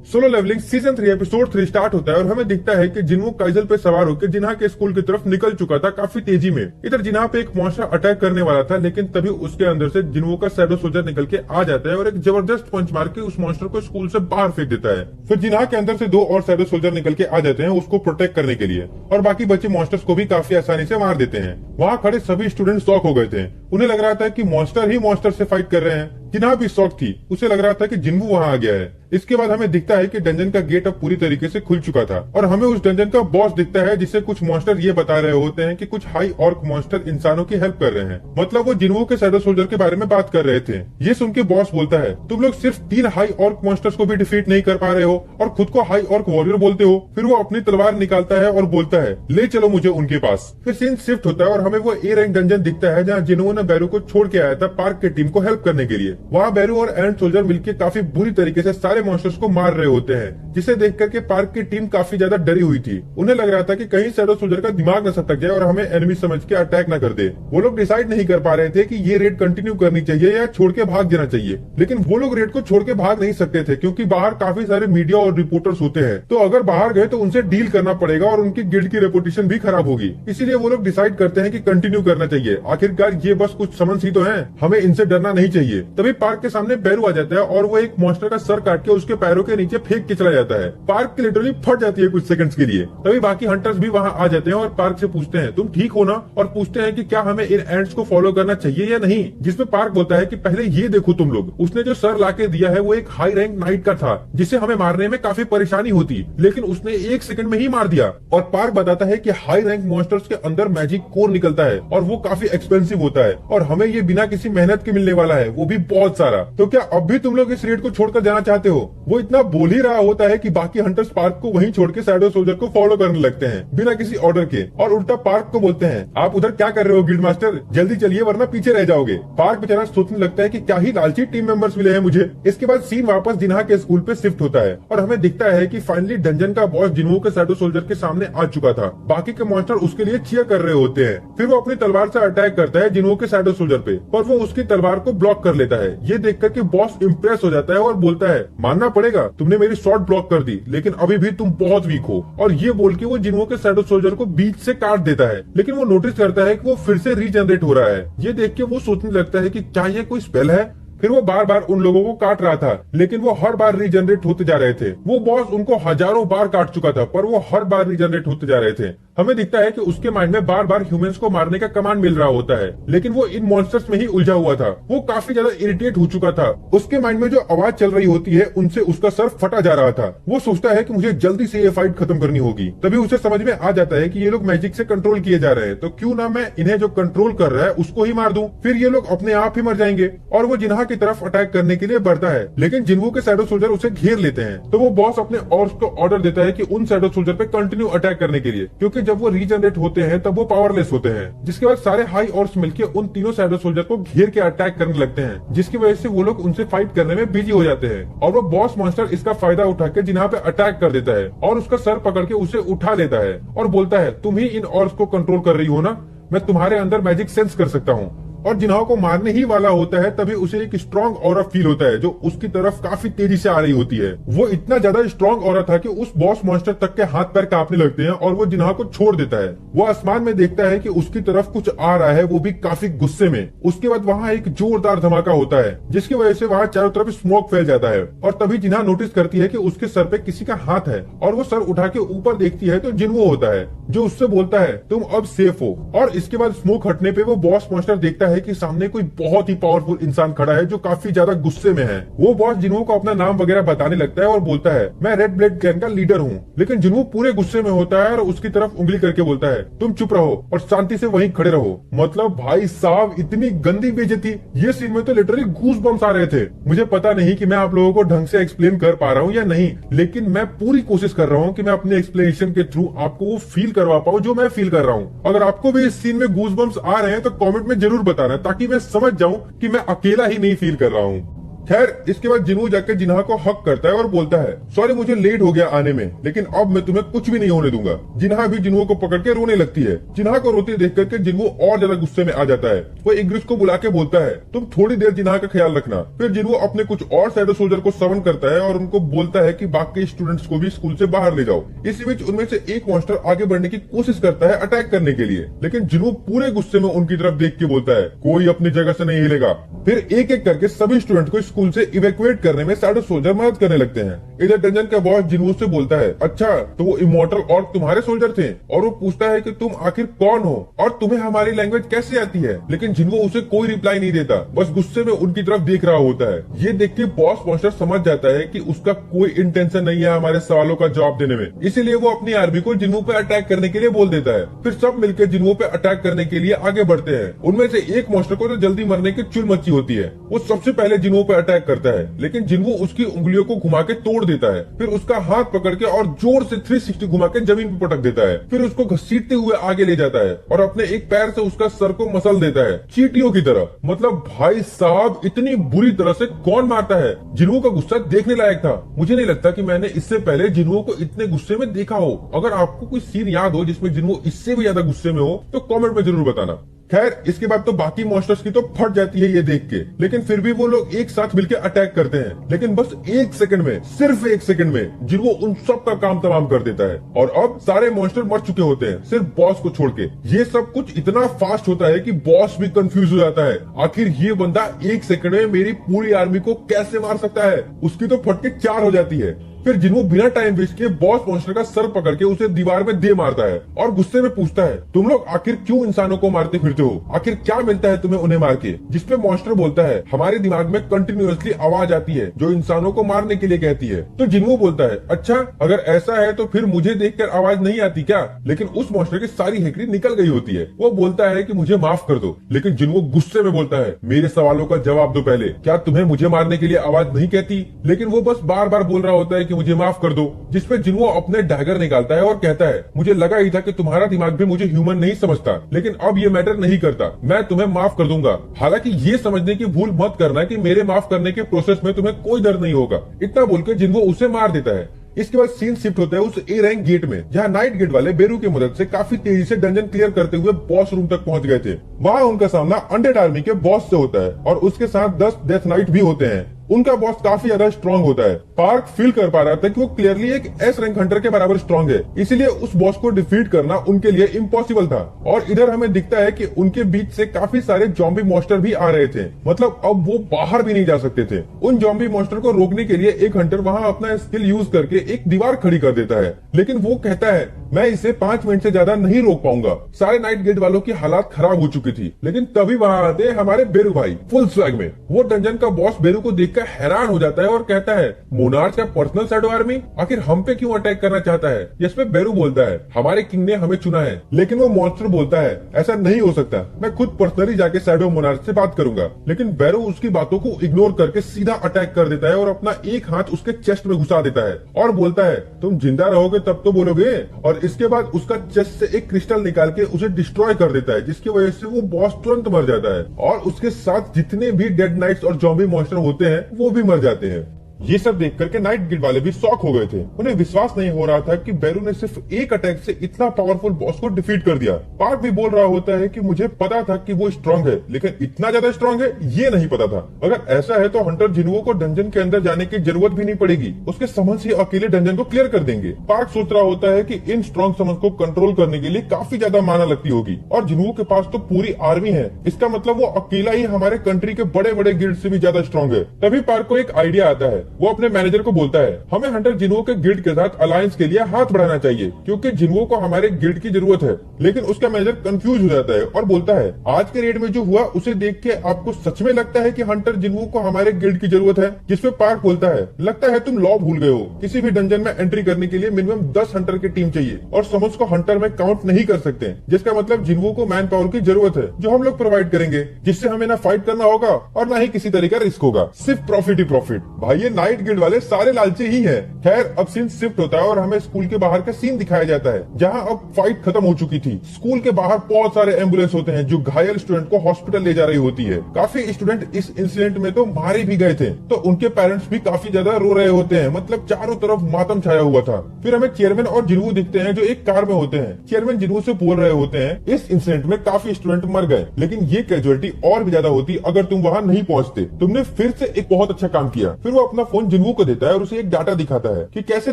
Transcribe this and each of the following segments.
Solo Leveling season 3 episode 3 start होता है और हमें दिखता है कि जिन्हों काइजल पे सवार होकर जिन्हा के स्कूल की तरफ निकल चुका था काफी तेजी में। इधर जिन्हा पे एक मॉन्स्टर अटैक करने वाला था, लेकिन तभी उसके अंदर से जिन्हों का शैडो सोल्जर निकल के आ जाता है और एक जबरदस्त पंच मार के उस मॉन्स्टर को स्कूल से बाहर फेंक देता है। फिर जिन्हा के अंदर से 2 और शैडो सोल्जर निकल के आ जाते हैं उसको प्रोटेक्ट करने के लिए, और बाकी बचे मॉन्स्टर्स को भी काफी आसानी से मार देते हैं। वहाँ खड़े सभी स्टूडेंट शॉक हो गए थे, उन्हें लग रहा था कि मॉन्स्टर ही मॉन्स्टर से फाइट कर रहे हैं। जिन्हा भी शॉक थी, उसे लग रहा था कि जिन्वू वहाँ आ गया है। इसके बाद हमें दिखता है कि डंजन का गेट अब पूरी तरीके से खुल चुका था और हमें उस डंजन का बॉस दिखता है, जिसे कुछ मॉन्स्टर ये बता रहे होते हैं कि कुछ हाई ऑर्क मॉन्स्टर इंसानों की हेल्प कर रहे हैं। मतलब वो जिन्वू के शैडो सोल्जर के बारे में बात कर रहे थे। ये सुन के बॉस बोलता है, तुम लोग सिर्फ 3 हाई ऑर्क मॉन्स्टर्स को भी डिफीट नहीं कर पा रहे हो और खुद को हाई ऑर्क वॉरियर बोलते हो। फिर वो अपनी तलवार निकालता है और बोलता है, ले चलो मुझे उनके पास। फिर सीन शिफ्ट होता है और हमें वो ए रैंक डंजन दिखता है जहाँ जिन्वू ने बैरू को छोड़ के आया था पार्क की टीम को हेल्प करने के लिए। वहाँ बैरू और एंड सोल्जर मिलकर काफी बुरी तरीके से सारे मॉन्स्टर्स को मार रहे होते हैं, जिसे देख करके पार्क की टीम काफी ज्यादा डरी हुई थी। उन्हें लग रहा था कि कहीं शैडो सोल्जर का दिमाग न सटक जाए और हमें एनिमी समझ के अटैक न कर दे। वो लोग डिसाइड नहीं कर पा रहे थे कि ये रेड कंटिन्यू करनी चाहिए या छोड़ के भाग जाना चाहिए, लेकिन वो लोग रेड को छोड़ के भाग नहीं सकते थे क्योंकि बाहर काफी सारे मीडिया और रिपोर्टर्स होते हैं। तो अगर बाहर गए तो उनसे डील करना पड़ेगा और उनकी गिल्ड की रेपुटेशन भी खराब होगी। इसीलिए वो लोग डिसाइड करते हैं कि कंटिन्यू करना चाहिए। आखिरकार ये बस कुछ समन्स ही तो है, हमें इनसे डरना नहीं चाहिए। तभी पार्क के सामने बैरू आ जाता है और वो एक मॉन्स्टर का सर काट के उसके पैरों के नीचे फेंक के चला जाता है। पार्क की लिटरली फट जाती है कुछ सेकंड्स के लिए। तभी बाकी हंटर्स भी वहाँ आ जाते हैं और पार्क से पूछते हैं, तुम ठीक हो ना, और पूछते हैं कि क्या हमें इन एंड्स को फॉलो करना चाहिए या नहीं। जिसमें पार्क बोलता है कि पहले ये देखो तुम लोग, उसने जो सर लाके दिया है वो एक हाई रैंक नाइट का था जिसे हमें मारने में काफी परेशानी होती, लेकिन उसने 1 सेकंड में ही मार दिया। और पार्क बताता है कि हाई रैंक मॉन्स्टर्स के अंदर मैजिक कोर निकलता है और वो काफी एक्सपेंसिव होता है और हमें ये बिना किसी मेहनत के मिलने वाला है, वो भी बहुत सारा। तो क्या अब भी तुम लोग इस रेड को छोड़कर जाना चाहते हो? वो इतना बोल ही रहा होता है कि बाकी हंटर्स पार्क को वहीं छोड़ के शैडो सोल्जर को फॉलो करने लगते हैं बिना किसी ऑर्डर के, और उल्टा पार्क को बोलते हैं, आप उधर क्या कर रहे हो गिल्ड मास्टर, जल्दी चलिए वरना पीछे रह जाओगे। पार्क बेचारा सोचने लगता है कि क्या ही लालची टीम मेंबर्स मिले हैं मुझे। इसके बाद सीन वापस जिन्हा के स्कूल पे शिफ्ट होता है और हमें दिखता है कि फाइनली डंजन का बॉस जिन्हों के शैडो सोल्जर के सामने आ चुका था। बाकी के मॉन्स्टर उसके लिए चीयर कर रहे होते हैं। फिर वो अपनी तलवार से अटैक करता है जिन्हों के शैडो सोल्जर पे, पर वो उसकी तलवार को ब्लॉक कर लेता है। ये देख करके बॉस इम्प्रेस हो जाता है और बोलता है, मानना पड़ेगा तुमने मेरी शॉट ब्लॉक कर दी, लेकिन अभी भी तुम बहुत वीक हो। और ये बोल के वो जिन्हों के शैडो सोल्जर को बीच से काट देता है, लेकिन वो नोटिस करता है कि वो फिर से रीजनरेट हो रहा है। ये देख के वो सोचने लगता है कि क्या ये कोई स्पेल है। फिर वो बार बार उन लोगों को काट रहा था, लेकिन वो हर बार रीजनरेट होते जा रहे थे। वो बॉस उनको हजारों बार काट चुका था, पर वो हर बार रीजनरेट होते जा रहे थे। हमें दिखता है कि उसके माइंड में बार बार ह्यूमंस को मारने का कमांड मिल रहा होता है, लेकिन वो इन मॉन्स्टर्स में ही उलझा हुआ था। वो काफी ज्यादा इरिटेट हो चुका था। उसके माइंड में जो आवाज चल रही होती है उनसे उसका सर फटा जा रहा था। वो सोचता है कि मुझे जल्दी से ये फाइट खत्म करनी होगी। तभी उसे समझ में आ जाता है कि ये लोग मैजिक से कंट्रोल किए जा रहे हैं, तो क्यों ना मैं इन्हें जो कंट्रोल कर रहा है उसको ही मार दूं। फिर ये लोग अपने आप ही मर जाएंगे। और वो जिन्हा की तरफ अटैक करने के लिए बढ़ता है, लेकिन जिन्वू के शैडो सोल्जर उसे घेर लेते हैं। तो वो बॉस अपने ऑर्क्स को ऑर्डर देता है कि उन शैडो सोल्जर पे कंटिन्यू अटैक करने के लिए, क्योंकि जब वो रीजनरेट होते हैं तब वो पावरलेस होते हैं। जिसके बाद सारे हाई ऑर्क्स मिलकर उन तीनों शैडो सोल्जर को घेर के अटैक करने लगते हैं, जिसकी वजह से वो लोग उनसे फाइट करने में बिजी हो जाते हैं। और वो बॉस मॉन्स्टर इसका फायदा उठा के जिन्हा पे अटैक कर देता है और उसका सर पकड़ के उसे उठा लेता है और बोलता है, तुम ही इन ऑर्क्स को कंट्रोल कर रही हो ना, मैं तुम्हारे अंदर मैजिक सेंस कर सकता हूँ। और जिन्हा को मारने ही वाला होता है तभी उसे एक स्ट्रॉन्ग ऑरा फील होता है जो उसकी तरफ काफी तेजी से आ रही होती है। वो इतना ज्यादा स्ट्रॉन्ग ऑरा था कि उस बॉस मॉन्स्टर तक के हाथ पैर कांपने लगते हैं और वो जिन्हा को छोड़ देता है। वो आसमान में देखता है कि उसकी तरफ कुछ आ रहा है, वो भी काफी गुस्से में। उसके बाद वहाँ एक जोरदार धमाका होता है जिसकी वजह से वहाँ चारों तरफ स्मोक फैल जाता है और तभी जिन्हा नोटिस करती है कि उसके सर पे किसी का हाथ है और वो सर उठा के ऊपर देखती है तो जिन्वू होता है जो उससे बोलता है, तुम अब सेफ हो। और इसके बाद स्मोक हटने पे वो बॉस मॉन्स्टर देखता है कि सामने कोई बहुत ही पावरफुल इंसान खड़ा है जो काफी ज्यादा गुस्से में है। वो बॉस जिन्वू को अपना नाम वगैरह बताने लगता है और बोलता है, मैं रेड ब्लेड क्लैन का लीडर हूँ। लेकिन जिन्वू पूरे गुस्से में होता है और उसकी तरफ उंगली करके बोलता है, तुम चुप रहो और शांति से वहीं खड़े रहो। मतलब भाई साहब, इतनी गंदी बेइज्जती। ये सीन में तो लिटरली गूज बम्स आ रहे थे। मुझे पता नहीं कि मैं आप लोगों को ढंग से एक्सप्लेन कर पा रहा हूँ या नहीं, लेकिन मैं पूरी कोशिश कर रहा हूँ कि मैं अपने एक्सप्लेनेशन के थ्रू आपको वो फील करवा पाऊँ जो मैं फील कर रहा हूँ। अगर आपको भी इस सीन में गूज बम्स आ रहे हैं तो कमेंट में जरूर बताना, ताकि मैं समझ जाऊं कि मैं अकेला ही नहीं फील कर रहा हूँ। खैर इसके बाद जिन्हो जाकर जिन्हा को हक करता है और बोलता है, सॉरी मुझे लेट हो गया आने में, लेकिन अब मैं तुम्हें कुछ भी नहीं होने दूंगा। जिन्हा भी जिन्हो को पकड़ के रोने लगती है। जिन्हा को रोते देख करके जिन्हो और ज्यादा गुस्से में आ जाता है। वो इंग्लिश को बुला के बोलता है, तुम थोड़ी देर जिन्हा का ख्याल रखना। फिर जिन्हो अपने कुछ और शैडो सोल्जर को समन करता है और उनको बोलता है कि बाकी स्टूडेंट्स को भी स्कूल से बाहर ले जाओ। इसी बीच उनमें से एक मॉन्स्टर आगे बढ़ने की कोशिश करता है अटैक करने के लिए, लेकिन जिन्हो पूरे गुस्से में उनकी तरफ देख के बोलता है, कोई अपनी जगह से नहीं हिलेगा। फिर एक एक करके सभी स्टूडेंट को स्कूल से इवैक्यूएट करने में शैडो सोल्जर मदद करने लगते हैं। इधर डंजन का बॉस जिन्हो से बोलता है, अच्छा तो वो इमॉर्टल और तुम्हारे सोल्जर थे, और वो पूछता है कि तुम आखिर कौन हो और तुम्हें हमारी लैंग्वेज कैसे आती है, लेकिन जिन्हो उसे कोई रिप्लाई नहीं देता, बस गुस्से में उनकी तरफ देख रहा होता है। ये देख के बॉस मॉन्स्टर समझ जाता है कि उसका कोई इंटेंशन नहीं है हमारे सवालों का जवाब देने में, इसीलिए वो अपनी आर्मी को जिन्हो पे अटैक करने के लिए बोल देता है। फिर सब मिलकर जिन्हो पे अटैक करने के लिए आगे बढ़ते हैं। उनमें से एक मॉन्स्टर को तो जल्दी मरने की चुल मची होती है। वो सबसे पहले जिन्हो पे अटैक करता है, लेकिन जिन्हो उसकी उंगलियों को घुमा के तोड़ देता है। फिर उसका हाथ पकड़ के और जोर से 360 घुमा के जमीन पे पटक देता है। फिर उसको घसीटते हुए आगे ले जाता है और अपने एक पैर से उसका सर को मसल देता है, चींटियों की तरह। मतलब भाई साहब इतनी बुरी तरह से कौन मारता है। जिन्हो का गुस्सा देखने लायक था। मुझे नहीं लगता कि मैंने इससे पहले जिन्हो को इतने गुस्से में देखा हो। अगर आपको कोई सीन याद हो जिसमें जिन्हो इससे भी ज्यादा गुस्से में हो तो कमेंट में जरूर बताना। खैर इसके बाद तो बाकी मॉन्स्टर्स की तो फट जाती है ये देख के, लेकिन फिर भी वो लोग एक साथ मिलकर अटैक करते हैं। लेकिन बस एक सेकंड में, सिर्फ एक सेकंड में जिन्हो उन सब का काम तमाम कर देता है और अब सारे मॉन्स्टर मर चुके होते हैं सिर्फ बॉस को छोड़ के। ये सब कुछ इतना फास्ट होता है कि बॉस भी कंफ्यूज हो जाता है। आखिर ये बंदा एक सेकंड में मेरी पूरी आर्मी को कैसे मार सकता है। उसकी तो फट के 4 हो जाती है। फिर जिन्हो बिना टाइम वेस्ट किए बॉस मॉन्स्टर का सर पकड़ के उसे दीवार में दे मारता है और गुस्से में पूछता है, तुम लोग आखिर क्यों इंसानों को मारते फिरते हो, आखिर क्या मिलता है तुम्हें उन्हें मार के। जिसपे मॉन्स्टर बोलता है, हमारे दिमाग में कंटिन्यूअसली आवाज आती है जो इंसानों को मारने के लिए कहती है। तो जिन्हो बोलता है, अच्छा अगर ऐसा है तो फिर मुझे देखकर आवाज नहीं आती क्या। लेकिन उस मॉन्स्टर की सारी हेकड़ी निकल गई होती है। वो बोलता है कि मुझे माफ कर दो, लेकिन जिन्हो गुस्से में बोलता है, मेरे सवालों का जवाब दो पहले, क्या तुम्हें मुझे मारने के लिए आवाज नहीं कहती। लेकिन वो बस बार बार बोल रहा होता है कि मुझे माफ कर दो। जिसपे जिन्हो अपने डैगर निकालता है और कहता है, मुझे लगा ही था कि तुम्हारा दिमाग भी मुझे ह्यूमन नहीं समझता, लेकिन अब ये मैटर नहीं करता, मैं तुम्हें माफ कर दूंगा। हालांकि ये समझने की भूल मत करना कि मेरे माफ करने के प्रोसेस में तुम्हें कोई दर्द नहीं होगा। इतना बोलकर जिन्हो उसे मार देता है। इसके बाद सीन शिफ्ट होता है उस ए रैंक गेट में, जहाँ नाइट गेट वाले बेरू की मदद से काफी तेजी से डंजन क्लियर करते हुए बॉस रूम तक पहुंच गए थे। वहाँ उनका सामना अनडेड आर्मी के बॉस से होता है और उसके साथ 10 डेथ नाइट भी होते हैं। उनका बॉस काफी ज्यादा स्ट्रॉन्ग होता है। पार्क फील कर पा रहा था कि वो क्लियरली एक एस रैंक हंटर के बराबर स्ट्रॉन्ग है, इसीलिए उस बॉस को डिफीट करना उनके लिए इम्पॉसिबल था। और इधर हमें दिखता है कि उनके बीच से काफी सारे जॉम्बी मॉन्स्टर भी आ रहे थे। मतलब अब वो बाहर भी नहीं जा सकते थे। उन जॉम्बी मॉन्स्टर को रोकने के लिए एक हंटर वहाँ अपना स्किल यूज करके एक दीवार खड़ी कर देता है, लेकिन वो कहता है, मैं इसे 5 मिनट से ज्यादा नहीं रोक पाऊंगा। सारे नाइट गेट वालों की हालात खराब हो चुकी थी, लेकिन तभी वहाँ आते हमारे बेरू भाई फुल स्वैग में। वो डंजन का बॉस बेरू को देखकर हैरान हो जाता है और कहता है, मोनार्च का पर्सनल शैडो आर्मी आखिर हम पे क्यों अटैक करना चाहता है। जिसपे बेरू बोलता है, हमारे किंग ने हमें चुना है। लेकिन वो मॉन्स्टर बोलता है, ऐसा नहीं हो सकता, मैं खुद पर्सनली जाके शैडो मोनार्च से बात करूंगा। लेकिन बेरू उसकी बातों को इग्नोर करके सीधा अटैक कर देता है और अपना एक हाथ उसके चेस्ट में घुसा देता है और बोलता है, तुम जिंदा रहोगे तब तो बोलोगे। और इसके बाद उसका चेस्ट से एक क्रिस्टल निकाल के उसे डिस्ट्रॉय कर देता है, जिसकी वजह से वो बॉस तुरंत मर जाता है और उसके साथ जितने भी डेड नाइट्स और जॉम्बी मॉन्स्टर होते हैं वो भी मर जाते हैं। ये सब देख करके नाइट गिल्ड वाले भी शॉक हो गए थे। उन्हें विश्वास नहीं हो रहा था कि बेरू ने सिर्फ एक अटैक से इतना पावरफुल बॉस को डिफीट कर दिया। पार्क भी बोल रहा होता है कि मुझे पता था कि वो स्ट्रांग है, लेकिन इतना ज्यादा स्ट्रांग है ये नहीं पता था। अगर ऐसा है तो हंटर जिन्हो को डंजन के अंदर जाने की जरूरत भी नहीं पड़ेगी, उसके समन से अकेले डंजन को क्लियर कर देंगे। पार्क सोच रहा होता है कि इन स्ट्रांग समन को कंट्रोल करने के लिए काफी ज्यादा माना लगती होगी और जिन्हो के पास तो पूरी आर्मी है। इसका मतलब वो अकेला ही हमारे कंट्री के बड़े बड़े गिल्ड से भी ज्यादा स्ट्रांग है। तभी पार्क को एक आइडिया आता है। वो अपने मैनेजर को बोलता है, हमें हंटर जिन्हो के गिल्ड के साथ अलायंस के लिए हाथ बढ़ाना चाहिए, क्योंकि जिन्हो को हमारे गिल्ड की जरूरत है। लेकिन उसका मैनेजर कंफ्यूज हो जाता है और बोलता है, आज के रेड में जो हुआ उसे देख के आपको सच में लगता है कि हंटर जिन्हो को हमारे गिल्ड की जरूरत है। जिसपे पार्क बोलता है, लगता है तुम लॉ भूल गए हो। किसी भी डंजन में एंट्री करने के लिए मिनिमम 10 हंटर की टीम चाहिए और समझ को हंटर में काउंट नहीं कर सकते, जिसका मतलब जिन्हो को मैन पावर की जरूरत है, जो हम लोग प्रोवाइड करेंगे, जिससे हमें ना फाइट करना होगा और ना ही किसी तरह का रिस्क होगा, सिर्फ प्रॉफिट ही प्रॉफिट। भाई ये नाइट गिल्ड वाले सारे लालची ही हैं। खैर अब सीन शिफ्ट होता है और हमें स्कूल के बाहर का सीन दिखाया जाता है, जहां अब फाइट खत्म हो चुकी थी। स्कूल के बाहर बहुत सारे एम्बुलेंस होते हैं जो घायल स्टूडेंट को हॉस्पिटल ले जा रही होती है। काफी स्टूडेंट इस इंसिडेंट में तो मारे भी गए थे, तो उनके पेरेंट्स भी काफी ज्यादा रो रहे होते हैं। मतलब चारों तरफ मातम छाया हुआ था। फिर हमें चेयरमैन और जिन्हू दिखते हैं जो एक कार में होते हैं। चेयरमैन जिन्हू से बोल रहे होते हैं इस इंसिडेंट में काफी स्टूडेंट मर गए, लेकिन ये कैजुअलिटी और भी ज्यादा होती अगर तुम वहाँ नहीं पहुँचते। तुमने फिर से एक बहुत अच्छा काम किया। फिर वो अपना फोन जिन्हू को देता है और उसे एक डाटा दिखाता है कि कैसे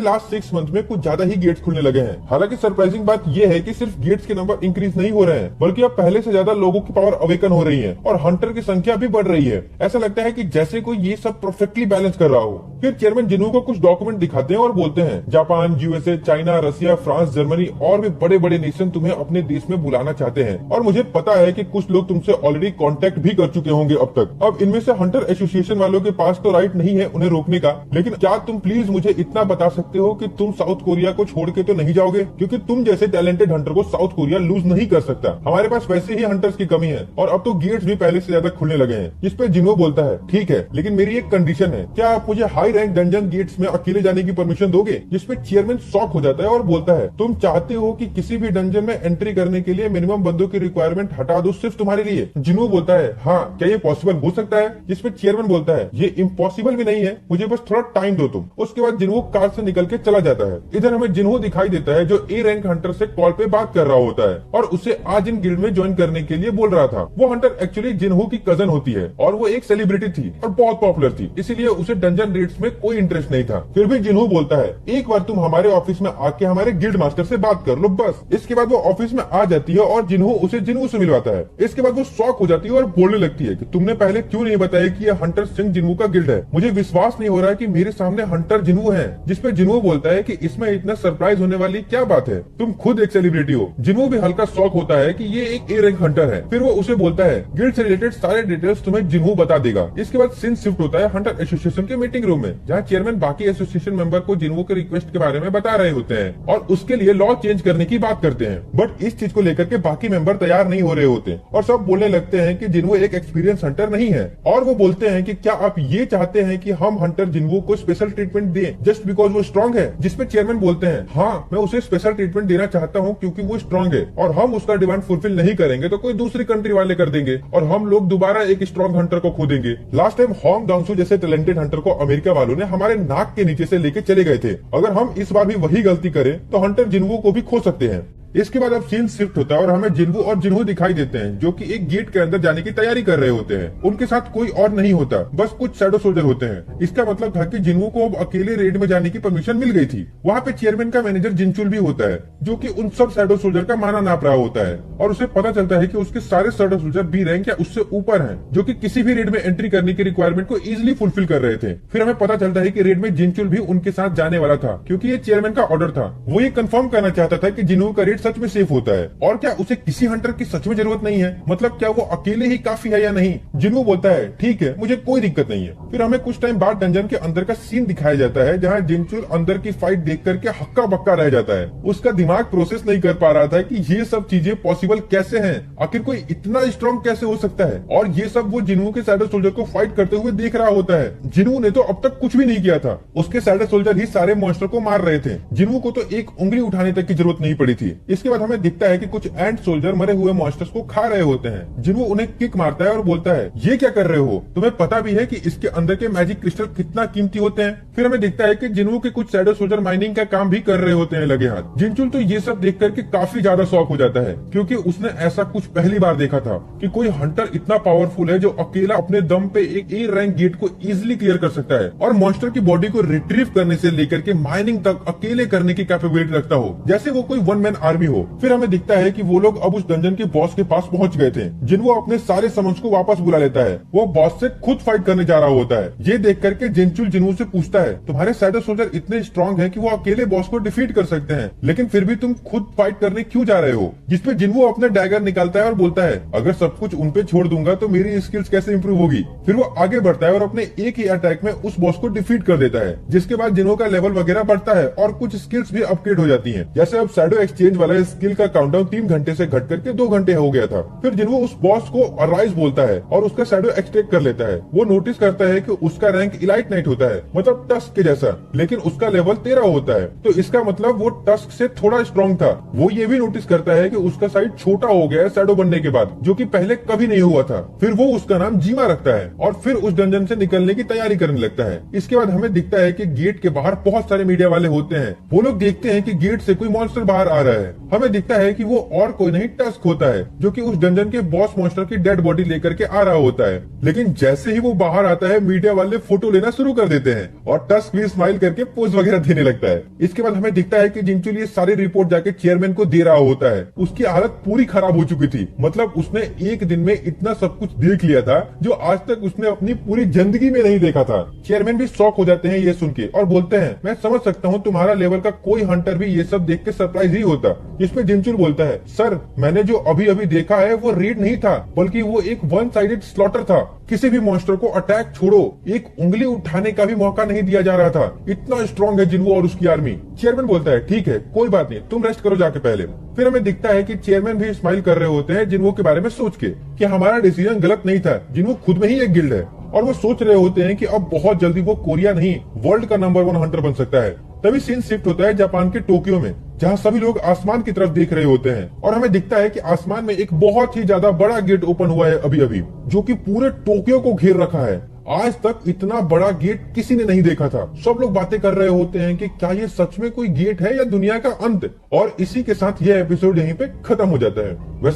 लास्ट 6 मंथ में कुछ ज्यादा ही गेट्स खुलने लगे हैं। हालांकि सरप्राइजिंग बात यह है कि सिर्फ गेट्स के नंबर इंक्रीज नहीं हो रहे हैं, बल्कि अब पहले से ज्यादा लोगों की पावर अवेकन हो रही है और हंटर की संख्या भी बढ़ रही है। ऐसा लगता है कि जैसे कोई ये सब परफेक्टली बैलेंस कर रहा हो। फिर चेयरमैन जिन्हू को कुछ डॉक्यूमेंट दिखाते हैं और बोलते हैं जापान, यूएसए, चाइना, रसिया, फ्रांस, जर्मनी और भी बड़े बड़े नेशन तुम्हें अपने देश में बुलाना चाहते हैं, और मुझे पता है कि कुछ लोग तुमसे ऑलरेडी कांटेक्ट भी कर चुके होंगे अब तक। अब इनमें से हंटर एसोसिएशन वालों के पास तो राइट नहीं है उन्हें रोकने का, लेकिन क्या तुम प्लीज मुझे इतना बता सकते हो कि तुम साउथ कोरिया को छोड़ के तो नहीं जाओगे, क्योंकि तुम जैसे टैलेंटेड हंटर को साउथ कोरिया लूज नहीं कर सकता। हमारे पास वैसे ही हंटर्स की कमी है और अब तो गेट्स भी पहले से ज्यादा खुलने लगे हैं। जिस पे जिन्हो बोलता है ठीक है, लेकिन मेरी एक कंडीशन है, क्या आप मुझे हाई रैंक डंजन गेट्स में अकेले जाने की परमिशन दोगे? जिसपे चेयरमैन शॉक हो जाता है और बोलता है तुम चाहते हो कि किसी भी डंजन में एंट्री करने के लिए मिनिमम बंदों की रिक्वायरमेंट हटा दो सिर्फ तुम्हारे लिए? जिन्हो बोलता है हाँ, क्या ये पॉसिबल हो सकता है? जिसपे चेयरमैन बोलता है ये इम्पॉसिबल भी नहीं है, मुझे बस थोड़ा टाइम दो तुम। उसके बाद जिन्हो कार से निकल के चला जाता है। इधर हमें जिन्हो दिखाई देता है जो ए रैंक हंटर से कॉल पे बात कर रहा होता है और उसे आज इन गिल्ड में ज्वाइन करने के लिए बोल रहा था। वो हंटर एक्चुअली जिन्हो की कजन होती है और वो एक सेलिब्रिटी थी और बहुत पॉपुलर थी, इसीलिए उसे डंजन रेड्स में कोई इंटरेस्ट नहीं था। फिर भी जिन्हो बोलता है एक बार तुम हमारे ऑफिस में आके हमारे गिल्ड मास्टर से बात कर लो बस। इसके बाद वो ऑफिस में आ जाती है और जिन्हो उसे जिन्हो से मिलवाता है। इसके बाद वो शॉक हो जाती है और बोलने लगती है कि तुमने पहले क्यों नहीं बताया कि ये हंटर सिंह जिन्हो का गिल्ड है? मुझे विश्वास नहीं हो रहा है कि मेरे सामने हंटर जिन्हो है। जिसपे जिन्हो बोलता है कि इसमें इतना सरप्राइज होने वाली क्या बात है, तुम खुद एक सेलिब्रिटी हो। जिन्हो भी हल्का शॉक होता है कि ये एक ए रैंक हंटर है। फिर वो उसे बोलता है गिल्ड से रिलेटेड सारे डिटेल्स तुम्हें जिन्हो बता देगा। इसके बाद सीन शिफ्ट होता है हंटर एसोसिएशन के मीटिंग रूम में, जहाँ चेयरमैन बाकी एसोसिएशन मेंबर को जिन्हो के रिक्वेस्ट के बारे में बता रहे होते हैं और उसके लिए लॉ चेंज करने की बात करते हैं। बट इस चीज को लेकर के बाकी मेंबर तैयार नहीं हो रहे होते और सब बोलने लगते हैं कि जिन्हो एक एक्सपीरियंस हंटर नहीं है। और वो बोलते हैं कि क्या आप ये चाहते हैं कि हम हंटर जिन्हो को स्पेशल ट्रीटमेंट दें जस्ट बिकॉज वो स्ट्रॉन्ग है? जिसपे चेयरमैन बोलते हैं हाँ, मैं उसे स्पेशल ट्रीटमेंट देना चाहता हूँ क्योंकि वो स्ट्रॉन्ग है, और हम उसका डिमांड फुलफिल नहीं करेंगे तो कोई दूसरी कंट्री वाले कर देंगे और हम लोग दोबारा एक स्ट्रॉन्ग हंटर को खो देंगे। लास्ट टाइम होंग डोंगसू जैसे टैलेंटेड हंटर को अमेरिका वालों ने हमारे नाक के नीचे से लेके चले गए थे। अगर हम इस बार भी वही गलती करें तो हंटर जिन्हो को भी खो सकते हैं। इसके बाद अब सीन शिफ्ट होता है और हमें जिन्हो और जिन्हो दिखाई देते हैं जो कि एक गेट के अंदर जाने की तैयारी कर रहे होते हैं। उनके साथ कोई और नहीं होता, बस कुछ शैडो सोल्जर होते हैं। इसका मतलब था कि जिन्हो को अब अकेले रेड में जाने की परमिशन मिल गई थी। वहाँ पे चेयरमैन का मैनेजर जिनचुल भी होता है जो कि उन सब शैडो सोल्जर का माना नाप रहा होता है और उसे पता चलता है कि उसके सारे शैडो सोल्जर बी रैंक या उससे ऊपर हैं, जो कि किसी भी रेड में एंट्री करने की रिक्वायरमेंट को इजिली फुलफिल कर रहे थे। फिर हमें पता चलता है कि रेड में जिनचुल भी उनके साथ जाने वाला था क्योंकि ये चेयरमैन का ऑर्डर था। वो ये कंफर्म करना चाहता था कि जिन्हो का रेड सच में सेफ होता है और क्या उसे किसी हंटर की सच में जरूरत नहीं है, मतलब क्या वो अकेले ही काफी है या नहीं? जिन्हो बोलता है ठीक है, मुझे कोई दिक्कत नहीं है। फिर हमें कुछ टाइम बाद डंजन के अंदर का सीन दिखाया जाता है जहाँ जिनचुल अंदर की फाइट देख करके हक्का बक्का रह जाता है। उसका दिमाग प्रोसेस नहीं कर पा रहा था कि ये सब चीजें पॉसिबल कैसे हैं, आखिर कोई इतना स्ट्रॉन्ग कैसे हो सकता है। और ये सब वो जिन्हो के शैडो सोल्जर को फाइट करते हुए देख रहा होता है। जिन्हो ने तो अब तक कुछ भी नहीं किया था, उसके शैडो सोल्जर ही सारे मॉन्स्टर को मार रहे थे। जिन्हो को तो एक उंगली उठाने तक की जरूरत नहीं पड़ी थी। इसके बाद हमें दिखता है कि कुछ एंट सोल्जर मरे हुए मॉन्स्टर्स को खा रहे होते हैं। जिन्हो उन्हें किक मारता है और बोलता है ये क्या कर रहे हो, तुम्हें पता भी है कि इसके अंदर के मैजिक क्रिस्टल कितना कीमती होते हैं? फिर हमें दिखता है कि जिन्हो के कुछ शैडो सोल्जर माइनिंग का काम भी कर रहे होते हैं लगे हाथ। जिनचुल तो ये सब देख करके काफी ज्यादा शॉक हो जाता है क्योंकि उसने ऐसा कुछ पहली बार देखा था कि कोई हंटर इतना पावरफुल है जो अकेला अपने दम पे एक ए रैंक गेट को इजिली क्लियर कर सकता है और मॉन्स्टर की बॉडी को रिट्रीव करने से लेकर के माइनिंग तक अकेले करने की कैपेबिलिटी रखता हो, जैसे वो कोई वन मैन आर्मी हो। फिर हमें दिखता है कि वो लोग अब उस डंजन के बॉस के पास पहुंच गए थे। जिन्हो अपने सारे समन्स को वापस बुला लेता है। वो बॉस से खुद फाइट करने जा रहा होता है। ये देख करके जिनचुल जिन्हो से पूछता है तुम्हारे शैडो सोल्जर इतने स्ट्रॉन्ग हैं कि वो अकेले बॉस को डिफीट कर सकते हैं, लेकिन फिर भी तुम खुद फाइट करने क्यों जा रहे हो? जिसपे जिन्हो अपने डैगर निकालता है और बोलता है अगर सब कुछ उन पे छोड़ दूंगा तो मेरी स्किल्स कैसे इंप्रूव होगी। फिर वो आगे बढ़ता है और अपने एक ही अटैक में उस बॉस को डिफीट कर देता है, जिसके बाद जिन्हो का लेवल वगैरह बढ़ता है और कुछ स्किल्स भी अपग्रेड हो जाती है। जैसे अब शैडो एक्सचेंज वाला हमारा स्किल का काउंटडाउन 3 घंटे से घट करके 2 घंटे हो गया था। फिर जिन्हो उस बॉस को अराइज बोलता है और उसका शैडो एक्सट्रैक्ट कर लेता है। वो नोटिस करता है कि उसका रैंक इलाइट नाइट होता है, मतलब टस्क के जैसा, लेकिन उसका लेवल 13 होता है। तो इसका मतलब वो टस्क से थोड़ा स्ट्रॉन्ग था। वो ये भी नोटिस करता है कि उसका साइज छोटा हो गया है शैडो बनने के बाद, जो कि पहले कभी नहीं हुआ था। फिर वो उसका नाम जीमा रखता है और फिर उस डंजन से निकलने की तैयारी करने लगता है। इसके बाद हमें दिखता है कि गेट के बाहर बहुत सारे मीडिया वाले होते हैं। वो लोग देखते हैं कि गेट से कोई मॉन्स्टर बाहर आ रहा है। हमें दिखता है कि वो और कोई नहीं टस्क होता है, जो कि उस डंजन के बॉस मॉन्स्टर की डेड बॉडी लेकर के आ रहा होता है। लेकिन जैसे ही वो बाहर आता है, मीडिया वाले फोटो लेना शुरू कर देते हैं और टस्क भी स्माइल करके पोज वगैरह देने लगता है। इसके बाद हमें दिखता है कि जिंचुल ये सारी रिपोर्ट जाके चेयरमैन को दे रहा होता है। उसकी हालत पूरी खराब हो चुकी थी, मतलब उसने एक दिन में इतना सब कुछ देख लिया था जो आज तक उसने अपनी पूरी जिंदगी में नहीं देखा था। चेयरमैन भी शॉक हो जाते हैं ये सुन के और बोलते हैं, मैं समझ सकता हूँ तुम्हारा लेवल का कोई हंटर भी ये सब देख के सरप्राइज ही होता। जिसमें जिंचुल बोलता है, सर मैंने जो अभी अभी देखा है वो रेड नहीं था, बल्कि वो एक वन साइडेड स्लॉटर था। किसी भी मॉन्स्टर को अटैक छोड़ो, एक उंगली उठाने का भी मौका नहीं दिया जा रहा था। इतना स्ट्रॉन्ग है जिन्हो और उसकी आर्मी। चेयरमैन बोलता है, ठीक है कोई बात नहीं, तुम रेस्ट करो जाके पहले। फिर हमें दिखता है कि चेयरमैन भी स्माइल कर रहे होते हैं जिन्हो के बारे में सोच के कि हमारा डिसीजन गलत नहीं था। जिन्हो खुद में ही एक गिल्ड है और वो सोच रहे होते हैं कि अब बहुत जल्दी वो कोरिया नहीं, वर्ल्ड का नंबर 1 हंटर बन सकता है। तभी सीन शिफ्ट होता है जापान के टोक्यो में, जहाँ सभी लोग आसमान की तरफ देख रहे होते हैं और हमें दिखता है कि आसमान में एक बहुत ही ज्यादा बड़ा गेट ओपन हुआ है अभी अभी, जो कि पूरे टोक्यो को घेर रखा है। आज तक इतना बड़ा गेट किसी ने नहीं देखा था। सब लोग बातें कर रहे होते हैं कि क्या ये सच में कोई गेट है या दुनिया का अंत। और इसी के साथ यह एपिसोड यहीं पे खत्म हो जाता है। वैसे